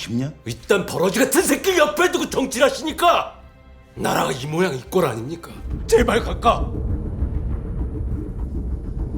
90년? 이딴 버러지 같은 새끼 옆에 두고 정치하시니까 나라가 이 모양 이 꼴 아닙니까? 제발 각하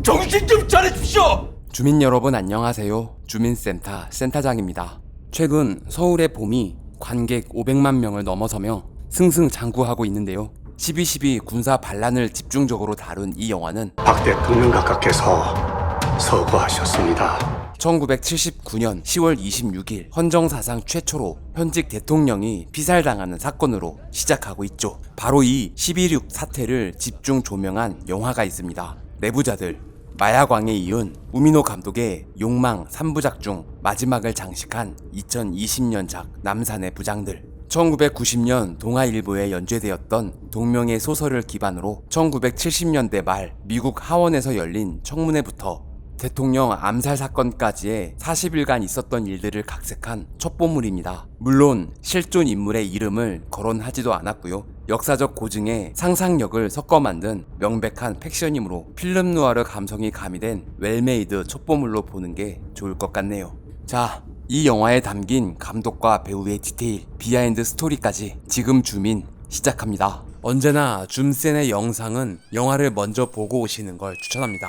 정신 좀 차려주십시오. 주민 여러분 안녕하세요. 주민센터 센터장입니다. 최근 서울의 봄이 관객 500만 명을 넘어서며 승승장구하고 있는데요. 12.12 군사 반란을 집중적으로 다룬 이 영화는 박 대통령 각하께서 서거하셨습니다. 1979년 10월 26일 헌정사상 최초로 현직 대통령이 피살당하는 사건으로 시작하고 있죠. 바로 이 12.6 사태를 집중 조명한 영화가 있습니다. 내부자들, 마야광에 이은 우미노 감독의 욕망 3부작 중 마지막을 장식한 2020년작 남산의 부장들. 1990년 동아일보에 연재되었던 동명의 소설을 기반으로 1970년대 말 미국 하원에서 열린 청문회부터 대통령 암살 사건까지의 40일간 있었던 일들을 각색한 첩보물입니다. 물론 실존 인물의 이름을 거론하지도 않았고요. 역사적 고증에 상상력을 섞어 만든 명백한 팩션이므로 필름 누아르 감성이 가미된 웰메이드 첩보물로 보는 게 좋을 것 같네요. 자, 이 영화에 담긴 감독과 배우의 디테일, 비하인드 스토리까지 지금 줌인 시작합니다. 언제나 줌센의 영상은 영화를 먼저 보고 오시는 걸 추천합니다.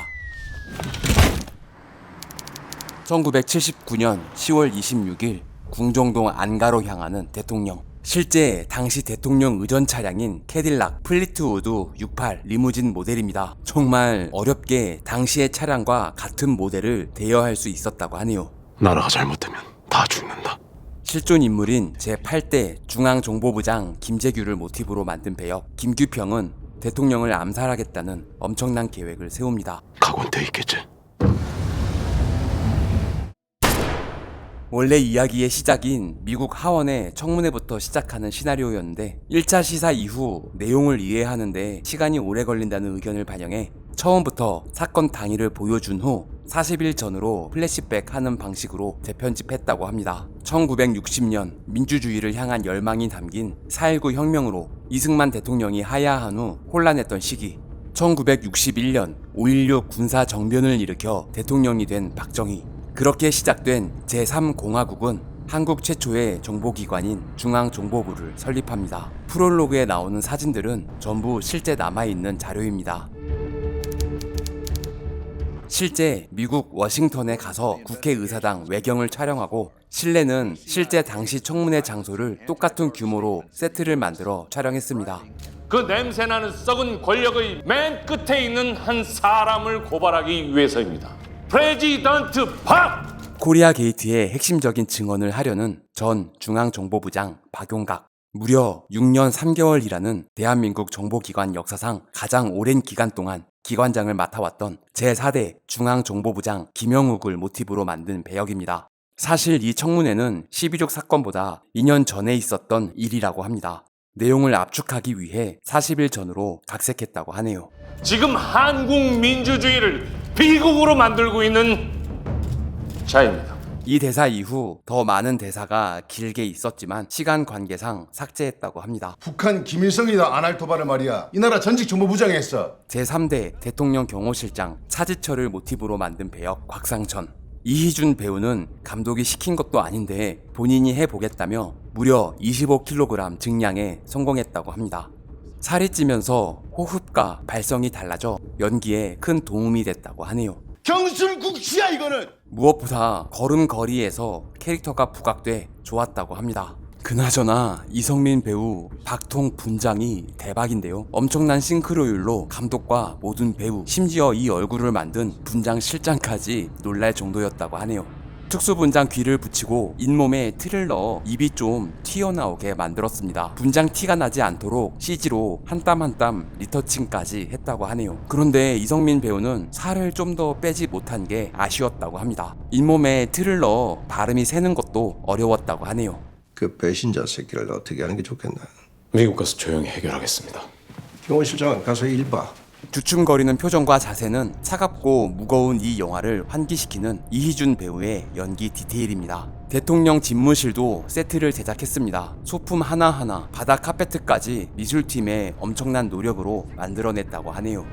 1979년 10월 26일 궁정동 안가로 향하는 대통령. 실제 당시 대통령 의전 차량인 캐딜락 플리트우드 68 리무진 모델입니다. 정말 어렵게 당시의 차량과 같은 모델을 대여할 수 있었다고 하네요. 나라가 잘못되면 다 죽는다. 실존 인물인 제8대 중앙정보부장 김재규를 모티브로 만든 배역 김규평은 대통령을 암살하겠다는 엄청난 계획을 세웁니다. 각오는 돼 있겠지. 원래 이야기의 시작인 미국 하원의 청문회부터 시작하는 시나리오였는데 1차 시사 이후 내용을 이해하는데 시간이 오래 걸린다는 의견을 반영해 처음부터 사건 당일을 보여준 후 40일 전으로 플래시백하는 방식으로 재편집했다고 합니다. 1960년 민주주의를 향한 열망이 담긴 4.19 혁명으로 이승만 대통령이 하야한 후 혼란했던 시기, 1961년 5.16 군사 정변을 일으켜 대통령이 된 박정희. 그렇게 시작된 제3공화국은 한국 최초의 정보기관인 중앙정보부를 설립합니다. 프롤로그에 나오는 사진들은 전부 실제 남아있는 자료입니다. 실제 미국 워싱턴에 가서 국회의사당 외경을 촬영하고 실내는 실제 당시 청문회 장소를 똑같은 규모로 세트를 만들어 촬영했습니다. 그 냄새나는 썩은 권력의 맨 끝에 있는 한 사람을 고발하기 위해서입니다. 프레지던트 박! 코리아 게이트의 핵심적인 증언을 하려는 전 중앙정보부장 박용각. 무려 6년 3개월이라는 대한민국 정보기관 역사상 가장 오랜 기간 동안 기관장을 맡아왔던 제4대 중앙정보부장 김영욱을 모티브로 만든 배역입니다. 사실 이 청문회는 12.6 사건보다 2년 전에 있었던 일이라고 합니다. 내용을 압축하기 위해 40일 전으로 각색했다고 하네요. 지금 한국 민주주의를 비극으로 만들고 있는 자입니다. 이 대사 이후 더 많은 대사가 길게 있었지만 시간 관계상 삭제했다고 합니다. 북한 김일성이다 안 할 도발을 말이야. 이 나라 전직 정보부장이 했어. 제3대 대통령 경호실장 차지철을 모티브로 만든 배역 곽상천. 이희준 배우는 감독이 시킨 것도 아닌데 본인이 해보겠다며 무려 25kg 증량에 성공했다고 합니다. 살이 찌면서 호흡과 발성이 달라져 연기에 큰 도움이 됐다고 하네요. 경술국치야 이거는. 무엇보다 걸음걸이에서 캐릭터가 부각돼 좋았다고 합니다. 그나저나 이성민 배우 박통 분장이 대박인데요. 엄청난 싱크로율로 감독과 모든 배우, 심지어 이 얼굴을 만든 분장 실장까지 놀랄 정도였다고 하네요. 특수분장 귀를 붙이고 잇몸에 틀을 넣어 입이 좀 튀어나오게 만들었습니다. 분장 티가 나지 않도록 CG로 한 땀 한 땀 리터칭까지 했다고 하네요. 그런데 이성민 배우는 살을 좀 더 빼지 못한 게 아쉬웠다고 합니다. 잇몸에 틀을 넣어 발음이 새는 것도 어려웠다고 하네요. 그 배신자 새끼를 어떻게 하는 게 좋겠나? 미국 가서 조용히 해결하겠습니다. 경호 실장 가서 일 봐. 주춤거리는 표정과 자세는 차갑고 무거운 이 영화를 환기시키는 이희준 배우의 연기 디테일입니다. 대통령 집무실도 세트를 제작했습니다. 소품 하나하나, 바닥 카페트까지 미술팀의 엄청난 노력으로 만들어냈다고 하네요.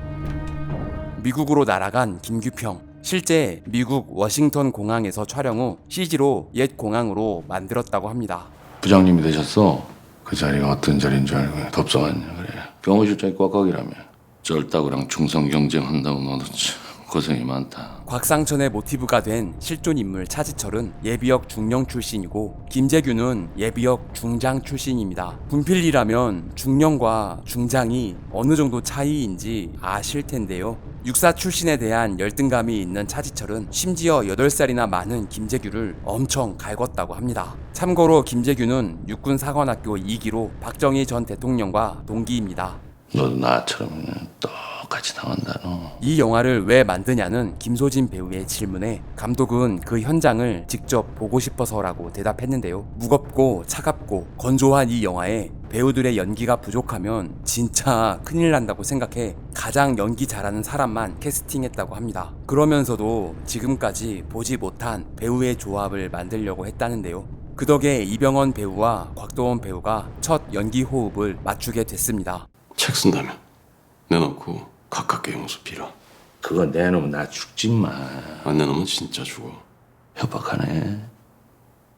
미국으로 날아간 김규평. 실제 미국 워싱턴 공항에서 촬영 후 CG로 옛 공항으로 만들었다고 합니다. 부장님이 되셨어. 그 자리가 어떤 자리인 줄 알고 덥석하냐 그래. 병원실장이 꽉꽉이라며. 쩔따구랑 충성 경쟁한다고 너도 참 고생이 많다. 곽상천의 모티브가 된 실존 인물 차지철은 예비역 중령 출신이고 김재규는 예비역 중장 출신입니다. 군필이라면 중령과 중장이 어느 정도 차이인지 아실 텐데요. 육사 출신에 대한 열등감이 있는 차지철은 심지어 8살이나 많은 김재규를 엄청 갈궜다고 합니다. 참고로 김재규는 육군사관학교 2기로 박정희 전 대통령과 동기입니다. 너도 나처럼 그냥 똑같이 당한다 너. 이 영화를 왜 만드냐는 김소진 배우의 질문에 감독은 그 현장을 직접 보고 싶어서라고 대답했는데요. 무겁고 차갑고 건조한 이 영화에 배우들의 연기가 부족하면 진짜 큰일 난다고 생각해 가장 연기 잘하는 사람만 캐스팅했다고 합니다. 그러면서도 지금까지 보지 못한 배우의 조합을 만들려고 했다는데요. 그 덕에 이병헌 배우와 곽도원 배우가 첫 연기 호흡을 맞추게 됐습니다. 책 쓴다면 내놓고 가깝게 용서 빌어. 그거 내놓으면 나 죽지 마. 안 내놓으면 진짜 죽어. 협박하네.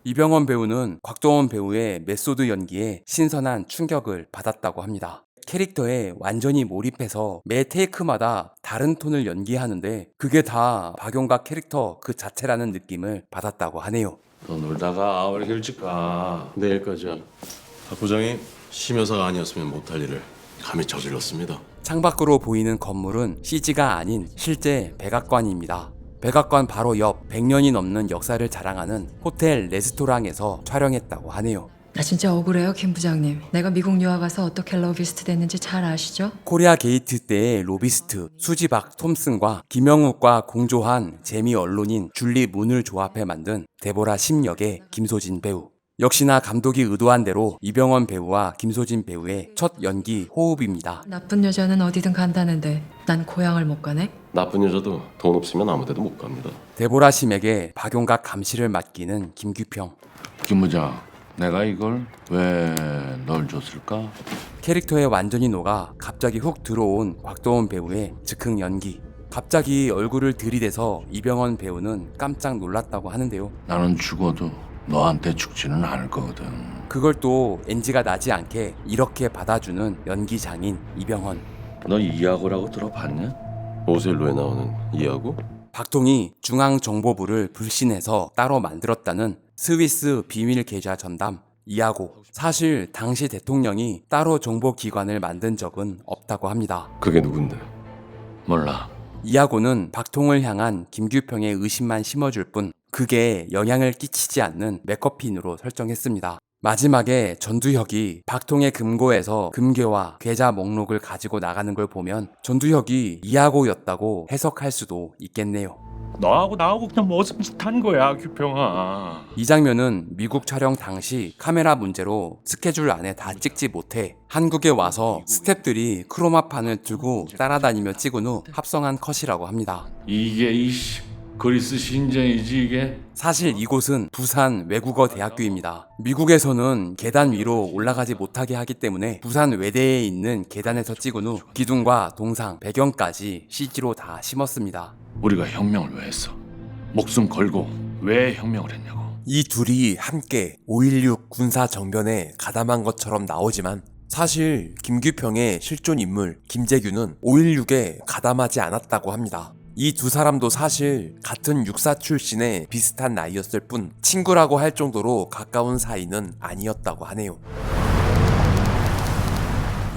이병헌 배우는 곽도원 배우의 메소드 연기에 신선한 충격을 받았다고 합니다. 캐릭터에 완전히 몰입해서 매 테이크마다 다른 톤을 연기하는데 그게 다 박용각 캐릭터 그 자체라는 느낌을 받았다고 하네요. 너 놀다가 왜 이렇게 일찍 가? 내일까지야. 박 부장이 심여사가 아니었으면 못할 일을 감히 저질렀습니다. 창밖으로 보이는 건물은 CG가 아닌 실제 백악관입니다. 백악관 바로 옆 100년이 넘는 역사를 자랑하는 호텔 레스토랑에서 촬영했다고 하네요. 나 진짜 억울해요, 김 부장님. 내가 미국 유학 가서 어떻게 러비스트 됐는지 잘 아시죠? 코리아 게이트 때의 로비스트 수지박 톰슨과 김영욱과 공조한 재미 언론인 줄리 문을 조합해 만든 데보라 심 역의 김소진 배우. 역시나 감독이 의도한 대로 이병헌 배우와 김소진 배우의 첫 연기 호흡입니다. 나쁜 여자는 어디든 간다는데 난 고향을 못 가네? 나쁜 여자도 돈 없으면 아무데도 못 갑니다. 데보라 심에게 박용각 감시를 맡기는 김규평. 김 부장, 내가 이걸 왜 널 줬을까? 캐릭터에 완전히 녹아 갑자기 훅 들어온 곽도원 배우의 즉흥 연기. 갑자기 얼굴을 들이대서 이병헌 배우는 깜짝 놀랐다고 하는데요. 나는 죽어도 너한테 죽지는 않을 거거든. 그걸 또 NG가 나지 않게 이렇게 받아주는 연기 장인 이병헌. 너 이야구라고 들어봤냐? 오셀로에 나오는 이하고? 박통이 중앙정보부를 불신해서 따로 만들었다는 스위스 비밀 계좌 전담 이하고. 사실 당시 대통령이 따로 정보기관을 만든 적은 없다고 합니다. 그게 누군데? 몰라. 이하고는 박통을 향한 김규평의 의심만 심어줄 뿐 그게 영향을 끼치지 않는 맥커핀으로 설정했습니다. 마지막에 전두혁이 박통의 금고에서 금괴와 계좌 목록을 가지고 나가는 걸 보면 전두혁이 이하고였다고 해석할 수도 있겠네요. 너하고 나하고 그냥 무슨 짓한 거야, 규평아. 이 장면은 미국 촬영 당시 카메라 문제로 스케줄 안에 다 찍지 못해 한국에 와서 스태프들이 크로마판을 들고 따라다니며 찍은 후 합성한 컷이라고 합니다. 이게 그리스 신전이지 이게? 사실 이곳은 부산 외국어 대학교입니다. 미국에서는 계단 위로 올라가지 못하게 하기 때문에 부산 외대에 있는 계단에서 찍은 후 기둥과 동상, 배경까지 CG로 다 심었습니다. 우리가 혁명을 왜 했어? 목숨 걸고 왜 혁명을 했냐고. 이 둘이 함께 5.16 군사 정변에 가담한 것처럼 나오지만 사실 김규평의 실존 인물 김재규는 5.16에 가담하지 않았다고 합니다. 이 두 사람도 사실 같은 육사 출신의 비슷한 나이였을 뿐 친구라고 할 정도로 가까운 사이는 아니었다고 하네요.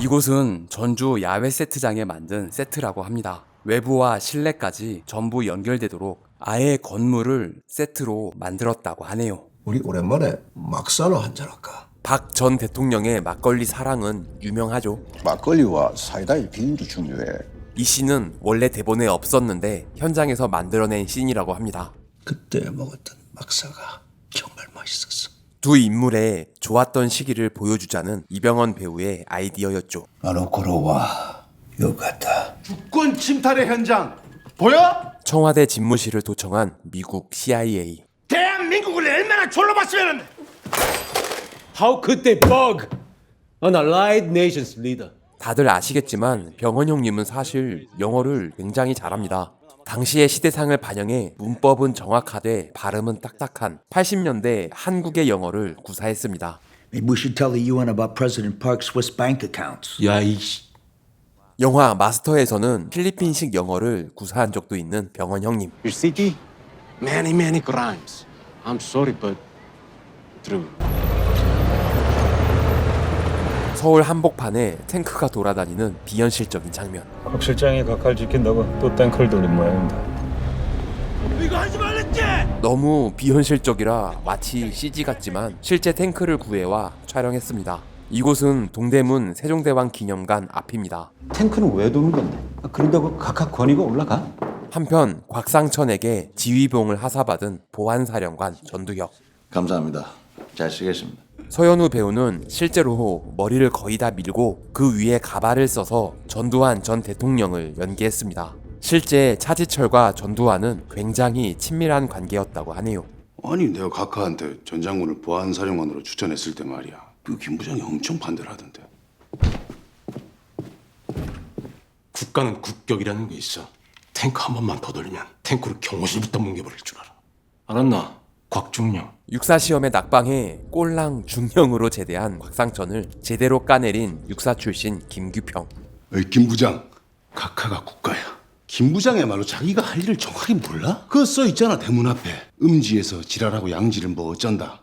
이곳은 전주 야외 세트장에 만든 세트라고 합니다. 외부와 실내까지 전부 연결되도록 아예 건물을 세트로 만들었다고 하네요. 우리 오랜만에 막사로 한잔할까? 박 전 대통령의 막걸리 사랑은 유명하죠. 막걸리와 사이다의 비율이 중요해. 이 씬은 원래 대본에 없었는데 현장에서 만들어낸 씬이라고 합니다. 그때 먹었던 막사가 정말 맛있었어. 두 인물의 좋았던 시기를 보여주자는 이병헌 배우의 아이디어였죠. 아노코로와 요가타. 주권 침탈의 현장 보여? 청와대 집무실을 도청한 미국 CIA. 대한민국을 얼마나 졸라봤으면 How could they bug an allied nation's leader? 다들 아시겠지만 병헌 형님은 사실 영어를 굉장히 잘합니다. 당시의 시대상을 반영해 문법은 정확하되 발음은 딱딱한 80년대 한국의 영어를 구사했습니다. Maybe we should tell the UN about President Park's Swiss bank accounts. 야 이씨. 영화 마스터에서는 필리핀식 영어를 구사한 적도 있는 병원 형님. Your city? Many crimes. I'm sorry, but true. 서울 한복판에 탱크가 돌아다니는 비현실적인 장면. 박 실장이 각하를 지킨다고 또 탱크를 돌린 모양입니다. 이거 하지 말랬지? 너무 비현실적이라 마치 CG 같지만 실제 탱크를 구해와 촬영했습니다. 이곳은 동대문 세종대왕 기념관 앞입니다. 탱크는 왜 도는 건데? 그런다고 각하 권위가 올라가? 한편 곽상천에게 지휘봉을 하사받은 보안사령관 전두혁. 감사합니다. 잘 쓰겠습니다. 서현우 배우는 실제로 머리를 거의 다 밀고 그 위에 가발을 써서 전두환 전 대통령을 연기했습니다. 실제 차지철과 전두환은 굉장히 친밀한 관계였다고 하네요. 아니 내가 각하한테 전 장군을 보안사령관으로 추천했을 때 말이야. 그 김 부장이 엄청 반대를 하던데. 국가는 국격이라는 게 있어. 탱크 한 번만 더 돌리면 탱크로 경호실부터 뭉개버릴 줄 알아. 알았나? 곽중령. 육사 시험에 낙방해 꼴랑 중령으로 제대한 곽상천을 제대로 까내린 육사 출신 김규평. 어이 김 부장, 각하가 국가야. 김 부장이야말로 자기가 할 일을 정확히 몰라? 그거 써 있잖아 대문 앞에. 음지에서 지랄하고 양지를 뭐 어쩐다.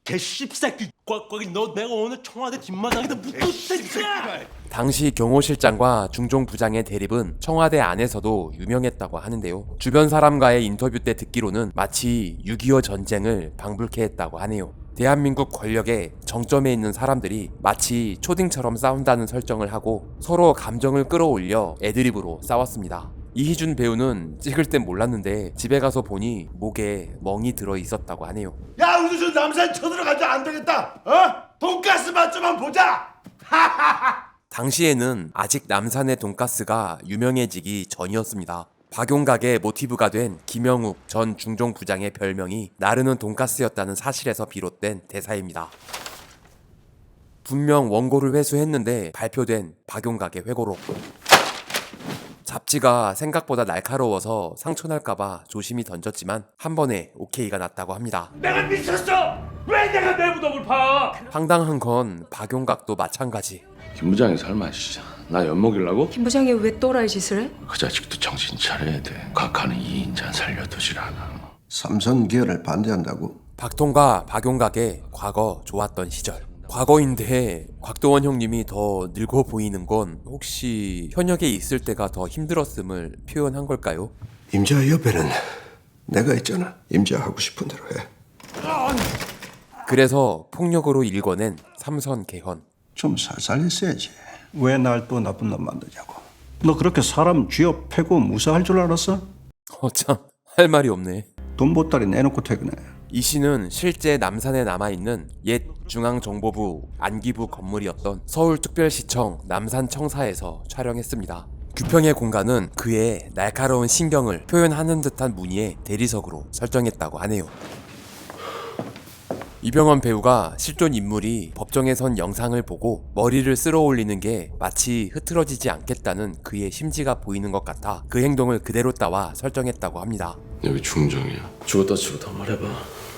개씹새끼 꽉꽉이 너 내가 오늘 청와대 뒷마당에다 묻었으니까. 당시 경호실장과 중종부장의 대립은 청와대 안에서도 유명했다고 하는데요. 주변 사람과의 인터뷰 때 듣기로는 마치 6.25 전쟁을 방불케 했다고 하네요. 대한민국 권력의 정점에 있는 사람들이 마치 초딩처럼 싸운다는 설정을 하고 서로 감정을 끌어올려 애드립으로 싸웠습니다. 이희준 배우는 찍을 땐 몰랐는데 집에 가서 보니 목에 멍이 들어 있었다고 하네요. 야 우리 저 남산 쳐들어가자 안 되겠다. 어? 돈가스 맛 좀만 보자. 당시에는 아직 남산의 돈가스가 유명해지기 전이었습니다. 박용각의 모티브가 된 김영욱 전 중종부장의 별명이 나르는 돈가스였다는 사실에서 비롯된 대사입니다. 분명 원고를 회수했는데 발표된 박용각의 회고록. 잡지가 생각보다 날카로워서 상처날까봐 조심히 던졌지만 한 번에 오케이가 났다고 합니다. 내가 미쳤어! 왜 내가 내 무덤을 파? 황당한 건 박용각도 마찬가지. 김 부장이 설마 나 엿먹이려고? 김 부장이 왜 또라이 짓을 해? 그 자식도 정신 차려야 돼. 각하는 이 인자 살려두질 않아. 삼선 계열을 반대한다고? 박통과 박용각의 과거 좋았던 시절. 과거인데 곽도원 형님이 더 늙어 보이는 건 혹시 현역에 있을 때가 더 힘들었음을 표현한 걸까요? 임자 옆에는 내가 있잖아. 임자 하고 싶은 대로 해. 그래서 폭력으로 일궈낸 삼선 개헌. 좀 살살 했어야지. 왜 날 또 나쁜 놈 만드냐고. 너 그렇게 사람 쥐어 패고 무사할 줄 알았어? 참 할 말이 없네. 돈 보따리 내놓고 퇴근해. 이 씨는 실제 남산에 남아있는 옛 중앙정보부 안기부 건물이었던 서울특별시청 남산청사에서 촬영했습니다. 규평의 공간은 그의 날카로운 신경을 표현하는 듯한 무늬의 대리석으로 설정했다고 하네요. 이병헌 배우가 실존 인물이 법정에 선 영상을 보고 머리를 쓸어 올리는 게 마치 흐트러지지 않겠다는 그의 심지가 보이는 것 같아 그 행동을 그대로 따와 설정했다고 합니다. 여기 중정이야. 죽었다 치고 더 말해봐.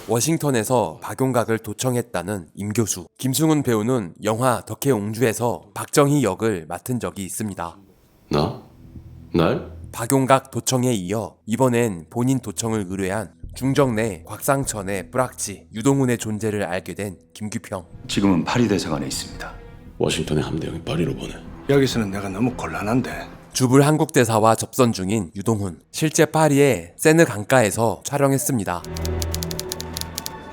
워싱턴에서 박용각을 도청했다는 임 교수. 김승훈 배우는 영화 덕혜옹주에서 박정희 역을 맡은 적이 있습니다. 나? 날? 박용각 도청에 이어 이번엔 본인 도청을 의뢰한 중정내 곽상천의 뿌락지 유동훈의 존재를 알게 된 김규평. 지금은 파리 대사관에 있습니다. 워싱턴의 함대형이 파리로 보내. 여기서는 내가 너무 곤란한데. 주불 한국대사와 접선 중인 유동훈. 실제 파리의 세느 강가에서 촬영했습니다.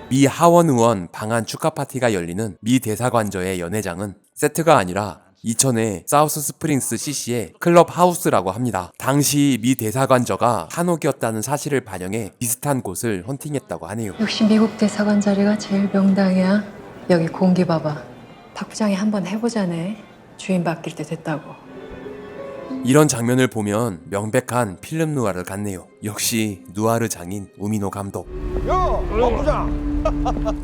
미 하원 의원 방한 축하 파티가 열리는 미 대사관저의 연회장은 세트가 아니라 이천의 사우스 스프링스 CC의 클럽 하우스라고 합니다. 당시 미 대사관저가 한옥이었다는 사실을 반영해 비슷한 곳을 헌팅했다고 하네요. 역시 미국 대사관 자리가 제일 명당이야. 여기 공기 봐봐. 박 부장이 한번 해보자네. 주인 바뀔 때 됐다고. 이런 장면을 보면 명백한 필름 누아르 같네요. 역시 누아르 장인 우민호 감독.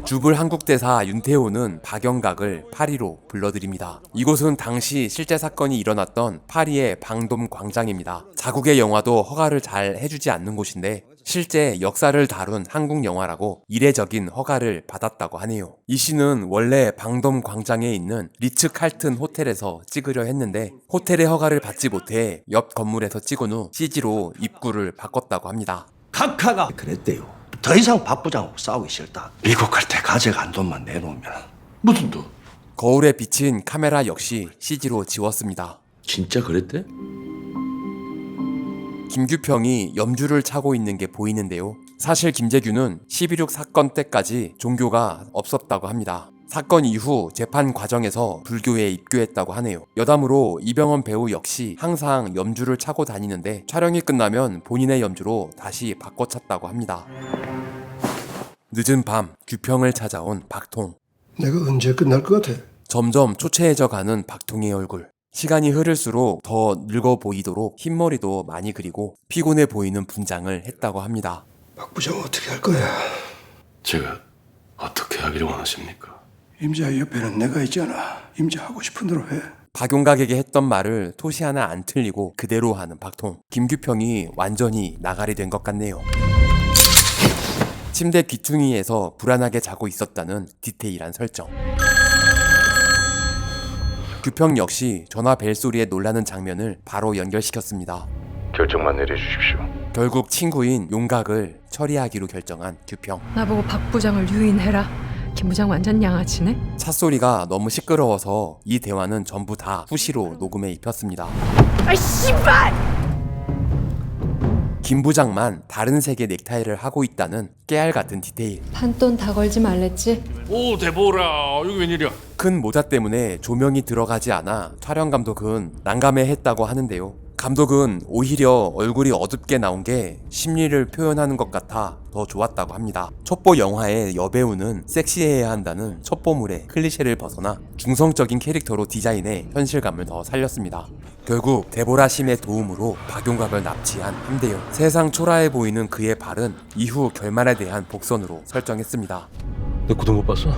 주불 한국대사 윤태호는 박영각을 파리로 불러드립니다. 이곳은 당시 실제 사건이 일어났던 파리의 방돔 광장입니다. 자국의 영화도 허가를 잘 해주지 않는 곳인데 실제 역사를 다룬 한국 영화라고 이례적인 허가를 받았다고 하네요. 이 씬은 원래 방돔 광장에 있는 리츠 칼튼 호텔에서 찍으려 했는데 호텔의 허가를 받지 못해 옆 건물에서 찍은 후 CG로 입구를 바꿨다고 합니다. 각하가 그랬대요. 더 이상 박부장하고 싸우기 싫다. 미국 갈 때 가져간 돈만 내놓으면. 무슨 돈? 거울에 비친 카메라 역시 CG로 지웠습니다. 진짜 그랬대? 김규평이 염주를 차고 있는 게 보이는데요. 사실 김재규는 12.6 사건 때까지 종교가 없었다고 합니다. 사건 이후 재판 과정에서 불교에 입교했다고 하네요. 여담으로 이병헌 배우 역시 항상 염주를 차고 다니는데 촬영이 끝나면 본인의 염주로 다시 바꿔 찼다고 합니다. 늦은 밤 규평을 찾아온 박통. 내가 언제 끝날 것 같아? 점점 초췌해져 가는 박통의 얼굴. 시간이 흐를수록 더 늙어 보이도록 흰머리도 많이 그리고 피곤해 보이는 분장을 했다고 합니다. 박 부장 어떻게 할 거야? 제가 어떻게 하기를 원하십니까? 임자 옆에는 내가 있잖아. 임자 하고 싶은 대로 해. 박용각에게 했던 말을 토시 하나 안 틀리고 그대로 하는 박통. 김규평이 완전히 나가리 된 것 같네요. 침대 귀퉁이에서 불안하게 자고 있었다는 디테일한 설정. 규평 역시 전화 벨소리에 놀라는 장면을 바로 연결시켰습니다. 결정만 내려주십시오. 결국 친구인 용각을 처리하기로 결정한 규평. 나보고 박 부장을 유인해라. 김 부장 완전 양아치네. 찻소리가 너무 시끄러워서 이 대화는 전부 다 후시로 녹음해 입혔습니다. 아 씨발! 김 부장만 다른 색의 넥타이를 하고 있다는 깨알 같은 디테일. 판돈 다 걸지 말랬지? 오 대보라 여기 웬일이야? 큰 모자 때문에 조명이 들어가지 않아 촬영 감독은 난감해했다고 하는데요. 감독은 오히려 얼굴이 어둡게 나온 게 심리를 표현하는 것 같아 더 좋았다고 합니다. 첩보 영화의 여배우는 섹시해야 한다는 첩보물의 클리셰를 벗어나 중성적인 캐릭터로 디자인해 현실감을 더 살렸습니다. 결국 데보라 심의 도움으로 박용각을 납치한 함대영. 세상 초라해 보이는 그의 발은 이후 결말에 대한 복선으로 설정했습니다. 내 구두 못 봤어?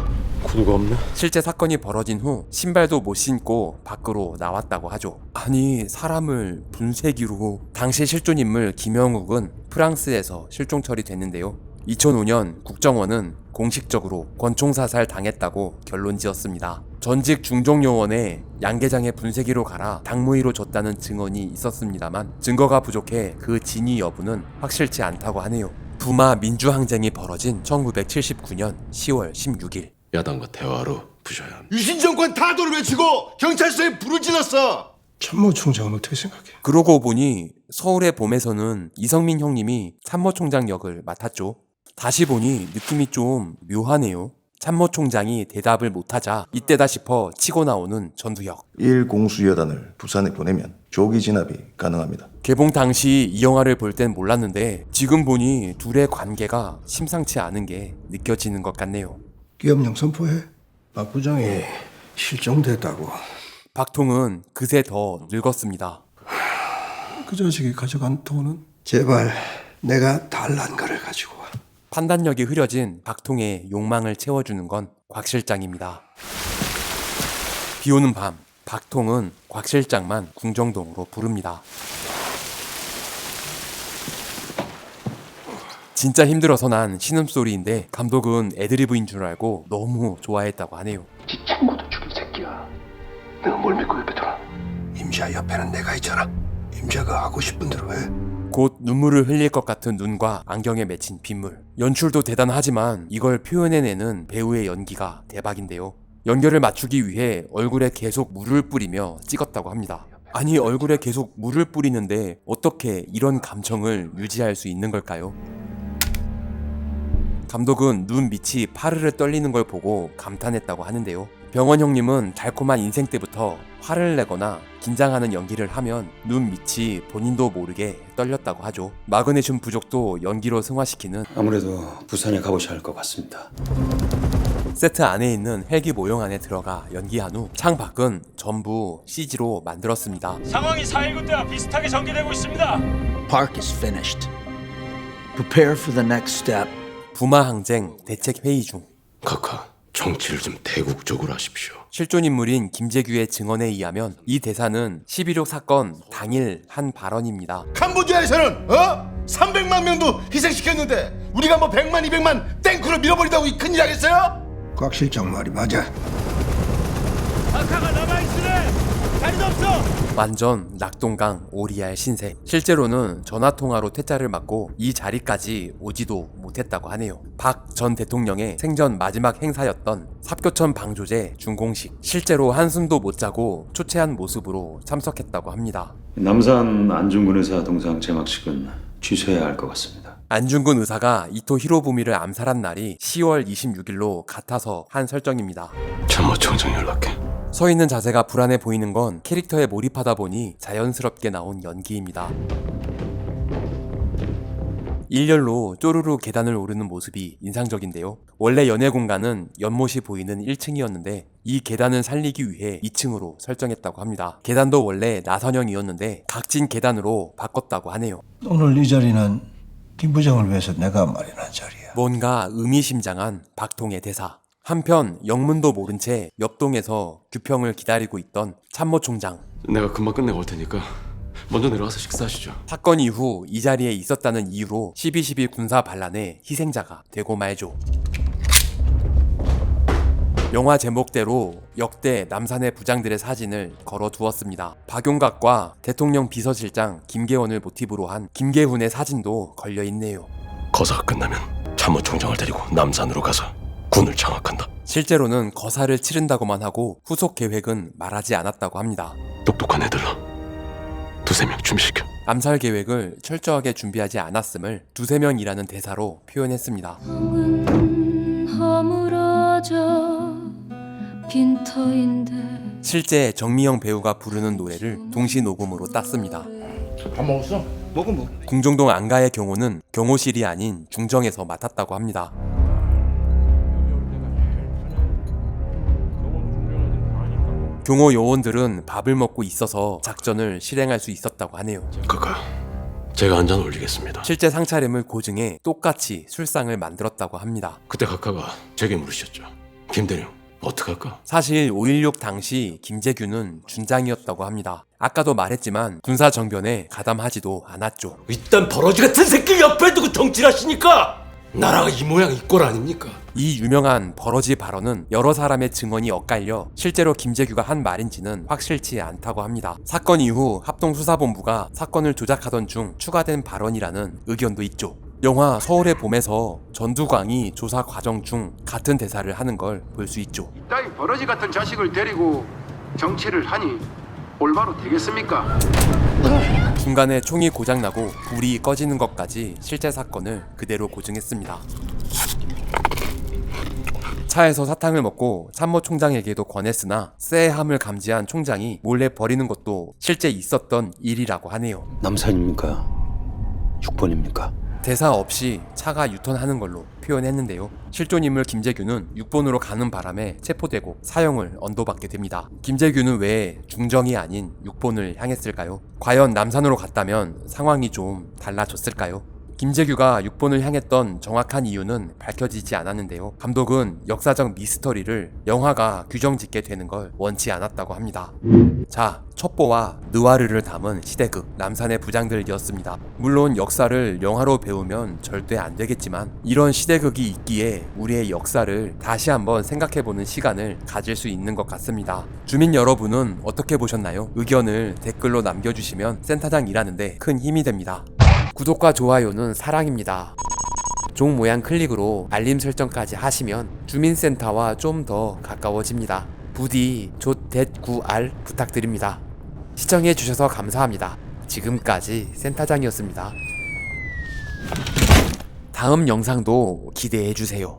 구두가 없네. 실제 사건이 벌어진 후 신발도 못 신고 밖으로 나왔다고 하죠. 아니 사람을 분쇄기로. 당시 실존 인물 김영욱은 프랑스에서 실종 처리됐는데요. 2005년 국정원은 공식적으로 권총사살 당했다고 결론 지었습니다. 전직 중종요원에 양계장의 분쇄기로 갈아 당무위로 줬다는 증언이 있었습니다만 증거가 부족해 그 진위 여부는 확실치 않다고 하네요. 부마 민주항쟁이 벌어진 1979년 10월 16일. 야당과 대화로 부셔야 합니다. 유신 정권 타도를 외치고 경찰서에 불을 질렀어. 참모총장은 어떻게 생각해? 그러고 보니 서울의 봄에서는 이성민 형님이 참모총장 역을 맡았죠. 다시 보니 느낌이 좀 묘하네요. 참모총장이 대답을 못하자 이때다 싶어 치고 나오는 전두혁. 1공수여단을 부산에 보내면 조기 진압이 가능합니다. 개봉 당시 이 영화를 볼 땐 몰랐는데 지금 보니 둘의 관계가 심상치 않은 게 느껴지는 것 같네요. 기업령 선포해. 박 부장이 실종됐다고. 박통은 그새 더 늙었습니다. 그 자식이 가져간 돈은? 제발 내가 달란 거를 가지고 와. 판단력이 흐려진 박통의 욕망을 채워주는 건 곽 실장입니다. 비오는 밤 박통은 곽 실장만 궁정동으로 부릅니다. 진짜 힘들어서 난 신음소리인데 감독은 애드리브인 줄 알고 너무 좋아했다고 하네요. 지 친구도 죽인 새끼야. 내가 뭘 믿고 옆에 들어? 임자 옆에는 내가 있잖아. 임자가 하고 싶은 대로 해. 곧 눈물을 흘릴 것 같은 눈과 안경에 맺힌 빗물. 연출도 대단하지만 이걸 표현해내는 배우의 연기가 대박인데요. 연결을 맞추기 위해 얼굴에 계속 물을 뿌리며 찍었다고 합니다. 아니 얼굴에 계속 물을 뿌리는데 어떻게 이런 감정을 유지할 수 있는 걸까요? 감독은 눈 밑이 파르르 떨리는 걸 보고 감탄했다고 하는데요. 병원 형님은 달콤한 인생 때부터 화를 내거나 긴장하는 연기를 하면 눈 밑이 본인도 모르게 떨렸다고 하죠. 마그네슘 부족도 연기로 승화시키는 아무래도 부산에 가보셔야 할 것 같습니다. 세트 안에 있는 헬기 모형 안에 들어가 연기한 후 창 밖은 전부 CG로 만들었습니다. 상황이 4.19 때와 비슷하게 전개되고 있습니다. Park is finished. Prepare for the next step. 부마 항쟁 대책 회의 중 카카, 정치를 좀 대국적으로 하십시오. 실존 인물인 김재규의 증언에 의하면 이 대사는 11.6 사건 당일 한 발언입니다. 캄보디아에서는 300만 명도 희생시켰는데 우리가 뭐 100만 200만 탱크로 밀어버린다고 이 큰일 하겠어요? 곽 실장 말이 맞아. 아카가 남아있으래! 자리도 없어! 완전 낙동강 오리알 신세. 실제로는 전화통화로 퇴짜를 맞고 이 자리까지 오지도 못했다고 하네요. 박 전 대통령의 생전 마지막 행사였던 삽교천 방조제 준공식. 실제로 한숨도 못 자고 초췌한 모습으로 참석했다고 합니다. 남산 안중근 의사 동상 제막식은 취소해야 할 것 같습니다. 안중근 의사가 이토 히로부미를 암살한 날이 10월 26일로 같아서 한 설정입니다. 참모총장 연락해. 서 있는 자세가 불안해 보이는 건 캐릭터에 몰입하다 보니 자연스럽게 나온 연기입니다. 일렬로 쪼르르 계단을 오르는 모습이 인상적인데요. 원래 연애 공간은 연못이 보이는 1층이었는데 이 계단을 살리기 위해 2층으로 설정했다고 합니다. 계단도 원래 나선형이었는데 각진 계단으로 바꿨다고 하네요. 오늘 이 자리는 김 부장을 위해서 내가 마련한 자리야. 뭔가 의미심장한 박통의 대사. 한편 영문도 모른 채 옆동에서 규평을 기다리고 있던 참모총장. 내가 금방 끝내고 올 테니까 먼저 내려가서 식사하시죠. 사건 이후 이 자리에 있었다는 이유로 12.12 군사 반란의 희생자가 되고 말죠. 영화 제목대로 역대 남산의 부장들의 사진을 걸어두었습니다. 박용각과 대통령 비서실장 김계원을 모티브로 한 김계훈의 사진도 걸려있네요. 거사가 끝나면 참모총장을 데리고 남산으로 가서 군을 장악한다. 실제로는 거사를 치른다고만 하고 후속 계획은 말하지 않았다고 합니다. 똑똑한 애들로 2-3명 준비시켜. 암살 계획을 철저하게 준비하지 않았음을 2-3명이라는 대사로 표현했습니다. 허물어져 빈터인데 실제 정미영 배우가 부르는 노래를 동시 녹음으로 땄습니다. 밥 먹었어? 먹어 뭐. 궁정동 안가의 경호는 경호실이 아닌 중정에서 맡았다고 합니다. 경호 요원들은 밥을 먹고 있어서 작전을 실행할 수 있었다고 하네요. 카카, 제가 한 잔 올리겠습니다. 실제 상차림을 고증해 똑같이 술상을 만들었다고 합니다. 그때 카카가 제게 물으셨죠. 김대령, 어떡할까? 사실 5.16 당시 김재규는 준장이었다고 합니다. 아까도 말했지만 군사 정변에 가담하지도 않았죠. 일단 버러지 같은 새끼 옆에 두고 정치를 하시니까 나라가 이 모양 이 꼴 아닙니까? 이 유명한 버러지 발언은 여러 사람의 증언이 엇갈려 실제로 김재규가 한 말인지는 확실치 않다고 합니다. 사건 이후 합동수사본부가 사건을 조작하던 중 추가된 발언이라는 의견도 있죠. 영화 서울의 봄에서 전두광이 조사 과정 중 같은 대사를 하는 걸 볼 수 있죠. 따위 버러지 같은 자식을 데리고 정치를 하니 올바로 되겠습니까? 중간에 총이 고장나고 불이 꺼지는 것까지 실제 사건을 그대로 고증했습니다. 차에서 사탕을 먹고 참모총장에게도 권했으나 쎄함을 감지한 총장이 몰래 버리는 것도 실제 있었던 일이라고 하네요. 남산입니까? 6번입니까? 대사 없이 차가 유턴하는 걸로 표현했는데요. 실존 인물 김재규는 6번으로 가는 바람에 체포되고 사형을 언도받게 됩니다. 김재규는 왜 중정이 아닌 6번을 향했을까요? 과연 남산으로 갔다면 상황이 좀 달라졌을까요? 김재규가 6번을 향했던 정확한 이유는 밝혀지지 않았는데요. 감독은 역사적 미스터리를 영화가 규정짓게 되는 걸 원치 않았다고 합니다. 자, 첩보와 느와르를 담은 시대극 남산의 부장들이었습니다. 물론 역사를 영화로 배우면 절대 안 되겠지만 이런 시대극이 있기에 우리의 역사를 다시 한번 생각해보는 시간을 가질 수 있는 것 같습니다. 주민 여러분은 어떻게 보셨나요? 의견을 댓글로 남겨주시면 센터장 일하는데 큰 힘이 됩니다. 구독과 좋아요는 사랑입니다. 종 모양 클릭으로 알림 설정까지 하시면 주민센터와 좀 더 가까워집니다. 부디 조.9r 부탁드립니다. 시청해주셔서 감사합니다. 지금까지 센터장이었습니다. 다음 영상도 기대해주세요.